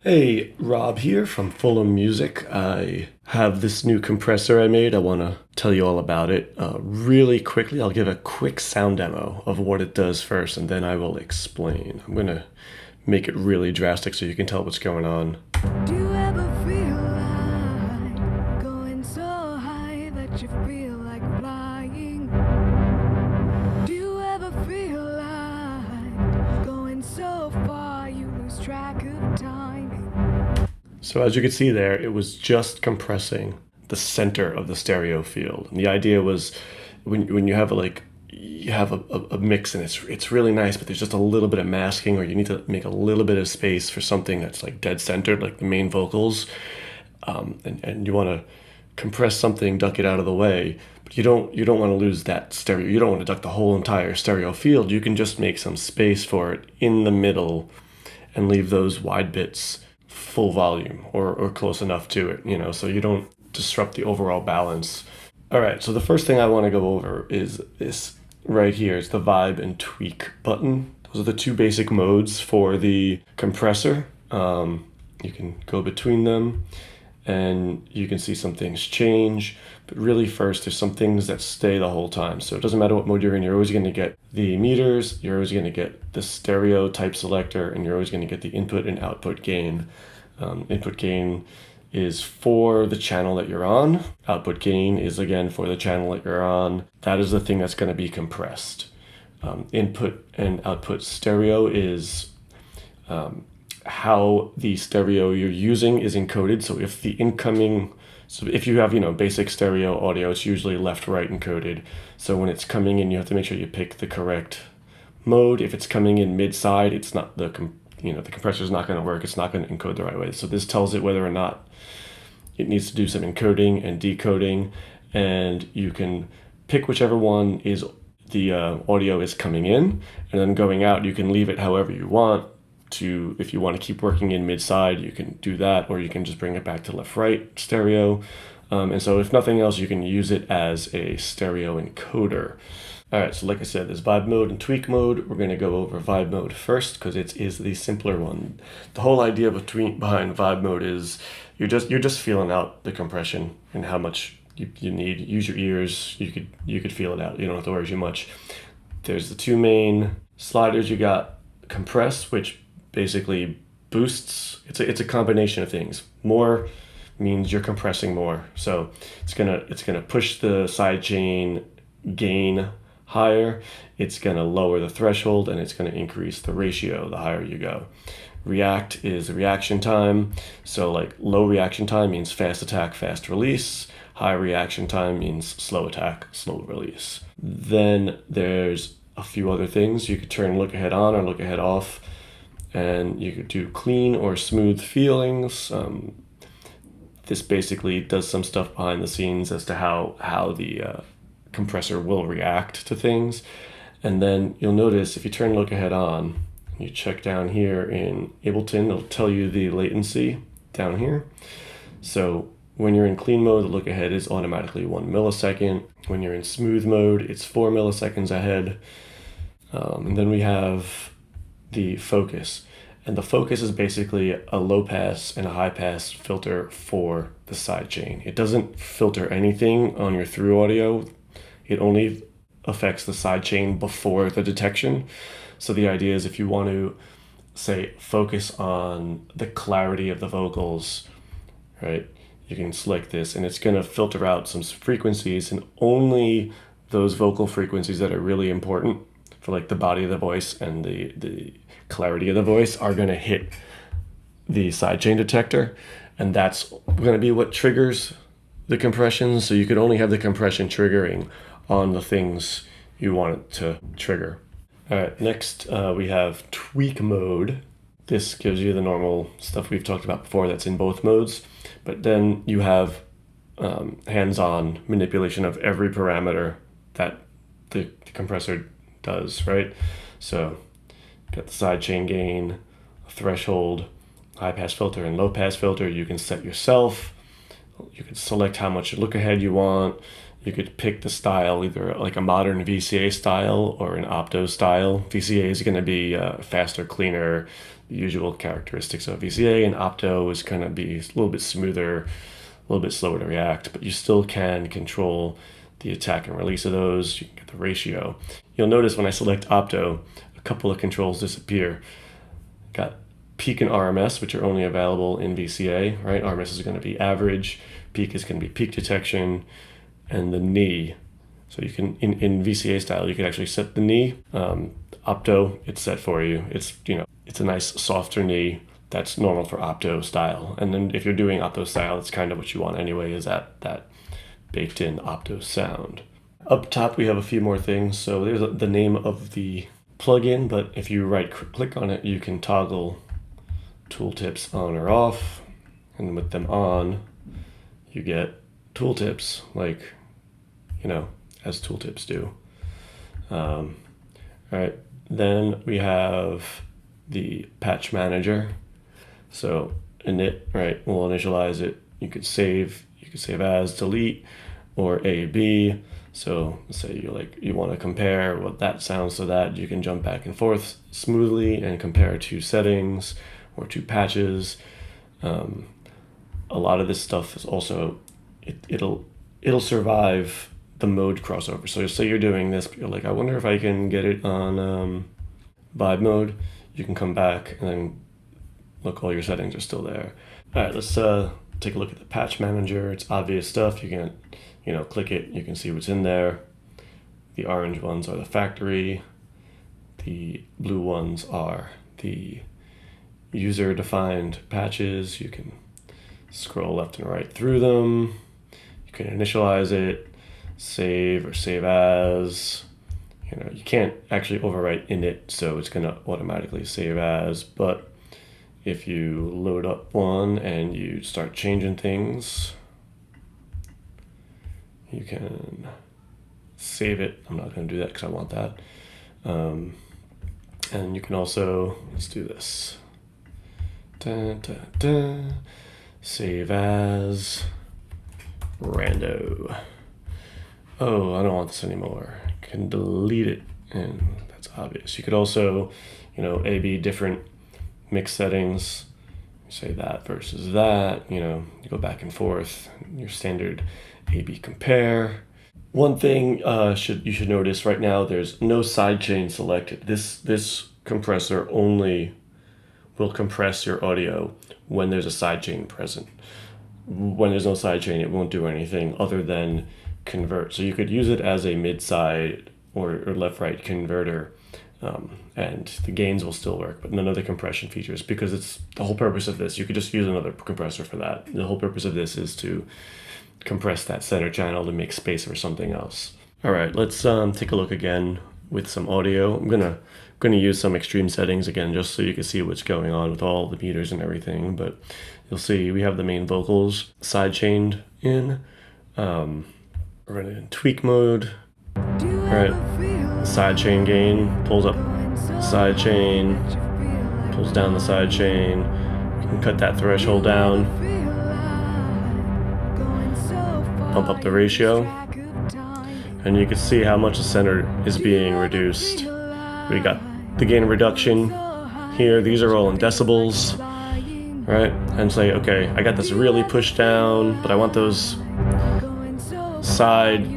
Hey, Rob here from Fulham Music. I have this new compressor I made. I want to tell you all about it. Really quickly, I'll give a quick sound demo of what it does first, and then I will explain. I'm going to make it really drastic so you can tell what's going on. Do you ever feel like going so high that you feel like flying? Do you ever feel like going so far you lose track of timing? So as you can see there, it was just compressing the center of the stereo field. And the idea was when you have a mix and it's really nice, but there's just a little bit of masking, or you need to make a little bit of space for something that's like dead centered, like the main vocals, and you want to compress something, duck it out of the way, but you don't want to lose that stereo. You don't want to duck the whole entire stereo field. You can just make some space for it in the middle and leave those wide bits full volume or close enough to it, so you don't disrupt the overall balance. All right, so the first thing I want to go over is this right here. It's the vibe and tweak button. Those are the two basic modes for the compressor. You can go between them and you can see some things change, but really first there's some things that stay the whole time. So it doesn't matter what mode you're in, you're always going to get the meters, you're always going to get the stereo type selector, and you're always going to get the input and output gain. Input gain is for the channel that you're on. Output gain is again for the channel that you're on. That is the thing that's going to be compressed. Input and output stereo is how the stereo you're using is encoded. So if you have basic stereo audio, it's usually left-right encoded. So when it's coming in, you have to make sure you pick the correct mode. If it's coming in mid-side, it's not the compressor is not going to work. It's not going to encode the right way. So this tells it whether or not it needs to do some encoding and decoding, and you can pick whichever one is the audio is coming in, and then going out, you can leave it however you want. If you want to keep working in mid-side, you can do that, or you can just bring it back to left-right stereo. And so if nothing else, you can use it as a stereo encoder. All right, so like I said, there's vibe mode and tweak mode. We're going to go over vibe mode first because it is the simpler one. The whole idea behind vibe mode is you're just feeling out the compression and how much you need. Use your ears. You could feel it out. You don't have to worry too much. There's the two main sliders. You got compress, which basically boosts. It's a combination of things. More means you're compressing more, so it's gonna push the sidechain gain higher. It's gonna lower the threshold, and it's gonna increase the ratio the higher you go. React is reaction time. So like low reaction time means fast attack, fast release. High reaction time means slow attack, slow release. Then there's a few other things. You could turn look ahead on or look ahead off, and you could do clean or smooth feelings. This basically does some stuff behind the scenes as to how the compressor will react to things. And then you'll notice if you turn look ahead on, you check down here in Ableton, it'll tell you the latency down here. So when you're in clean mode, the look ahead is automatically 1 millisecond. When you're in smooth mode, it's 4 milliseconds ahead. And then we have the focus. And the focus is basically a low pass and a high pass filter for the sidechain. It doesn't filter anything on your through audio. It only affects the sidechain before the detection. So the idea is if you want to, say, focus on the clarity of the vocals, right, you can select this, and it's going to filter out some frequencies, and only those vocal frequencies that are really important for like the body of the voice and the clarity of the voice are going to hit the sidechain detector, and that's going to be what triggers the compression. So you could only have the compression triggering on the things you want it to trigger. All right, next we have tweak mode. This gives you the normal stuff we've talked about before that's in both modes, but then you have hands-on manipulation of every parameter that the compressor does, right? So got the sidechain gain, threshold, high pass filter, and low pass filter. You can set yourself. You can select how much look ahead you want. You could pick the style, either like a modern VCA style or an opto style. VCA is going to be faster, cleaner. the usual characteristics of VCA, and opto is going to be a little bit smoother, a little bit slower to react, but you still can control the attack and release of those. You can get the ratio. You'll notice when I select opto, a couple of controls disappear. Got peak and RMS, which are only available in VCA, right? RMS is going to be average, peak is going to be peak detection, and the knee. So you can, in VCA style, you can actually set the knee. Opto, it's set for you. It's, it's a nice softer knee that's normal for opto style. And then if you're doing opto style, it's kind of what you want anyway, is that baked in opto sound. Up top, we have a few more things. So there's the name of the plugin, but if you right click on it, you can toggle tooltips on or off. And with them on, you get tooltips like, as tooltips do. All right, then we have the patch manager. So init, right, we'll initialize it. You could save as, delete, or AB. So let's say you want to compare what that sounds to that. You can jump back and forth smoothly and compare two settings or two patches. A lot of this stuff is also, it'll survive the mode crossover. So say you're doing this, but you're like, I wonder if I can get it on vibe mode. You can come back and then look, all your settings are still there. All right, let's take a look at the patch manager. It's obvious stuff. You can, click it. You can see what's in there. The orange ones are the factory. The blue ones are the user-defined patches. You can scroll left and right through them. You can initialize it, save or save as. You can't actually overwrite init, so it's going to automatically save as, but if you load up one and you start changing things, you can save it. I'm not going to do that because I want that. And you can also, let's do this. Save as rando. Oh, I don't want this anymore. I can delete it, and that's obvious. You could also, A/B different mix settings. Say that versus that. You go back and forth. Your standard A/B compare. One thing you should notice right now, there's no sidechain selected. This compressor only will compress your audio when there's a sidechain present. When there's no sidechain, it won't do anything other than convert. So you could use it as a mid-side or left-right converter, and the gains will still work, but none of the compression features, because it's the whole purpose of this. You could just use another compressor for that. The whole purpose of this is to compress that center channel to make space for something else. All right, let's take a look again with some audio. I'm gonna use some extreme settings again, just so you can see what's going on with all the meters and everything. But you'll see we have the main vocals sidechained in. We're running in tweak mode. All right, sidechain gain pulls up sidechain, pulls down the sidechain. You can cut that threshold down, pump up the ratio, and you can see how much the center is being reduced. We got the gain reduction here. These are all in decibels, right? And say, okay, I got this really pushed down, but I want those side.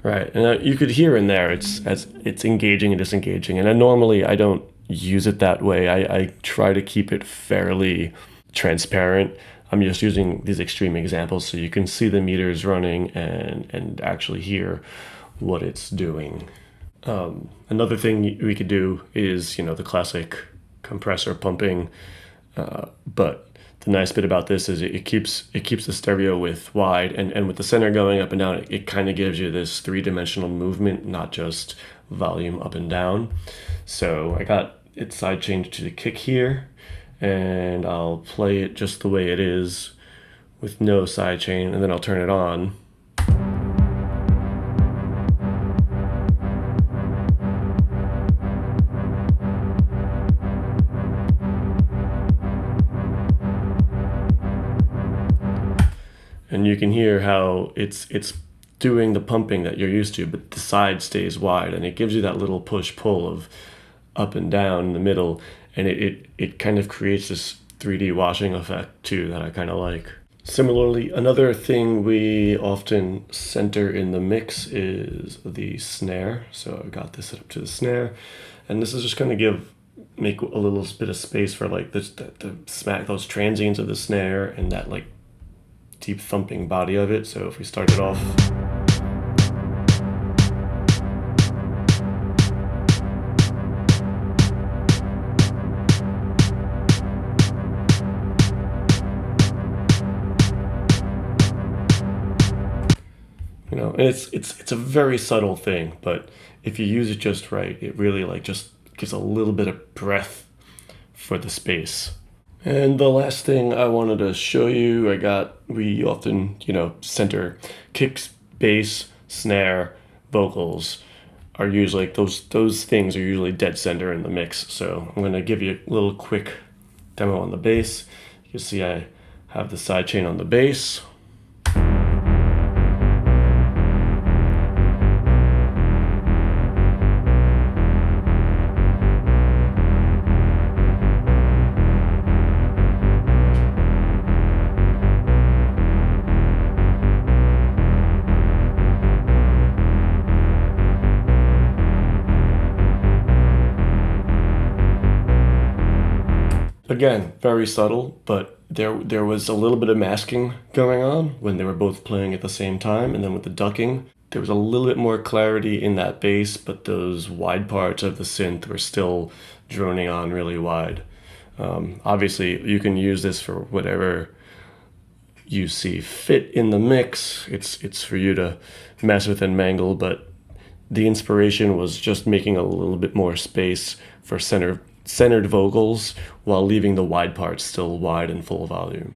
Right, and you could hear in there it's engaging and disengaging, and normally I don't use it that way. I try to keep it fairly transparent. I'm just using these extreme examples so you can see the meters running and actually hear what it's doing. Another thing we could do is, the classic compressor pumping, but the nice bit about this is it keeps the stereo width wide, and with the center going up and down, it kind of gives you this three-dimensional movement, not just volume up and down. So I got it side changed to the kick here, and I'll play it just the way it is with no sidechain, and then I'll turn it on. And you can hear how it's doing the pumping that you're used to, but the side stays wide, and it gives you that little push-pull of up and down in the middle, and it kind of creates this 3D washing effect too that I kind of like. Similarly, another thing we often center in the mix is the snare. So I've got this set up to the snare, and this is just going to make a little bit of space for like the smack, those transients of the snare and that like deep thumping body of it. So if we start it off. You know, and it's a very subtle thing, but if you use it just right, it really like just gives a little bit of breath for the space. And the last thing I wanted to show you, we often, center kicks, bass, snare, vocals are usually like those things are usually dead center in the mix. So I'm gonna give you a little quick demo on the bass. You can see I have the sidechain on the bass. Again, very subtle, but there was a little bit of masking going on when they were both playing at the same time, and then with the ducking, there was a little bit more clarity in that bass, but those wide parts of the synth were still droning on really wide. Obviously, you can use this for whatever you see fit in the mix. It's for you to mess with and mangle, but the inspiration was just making a little bit more space for centered vocals while leaving the wide parts still wide and full volume.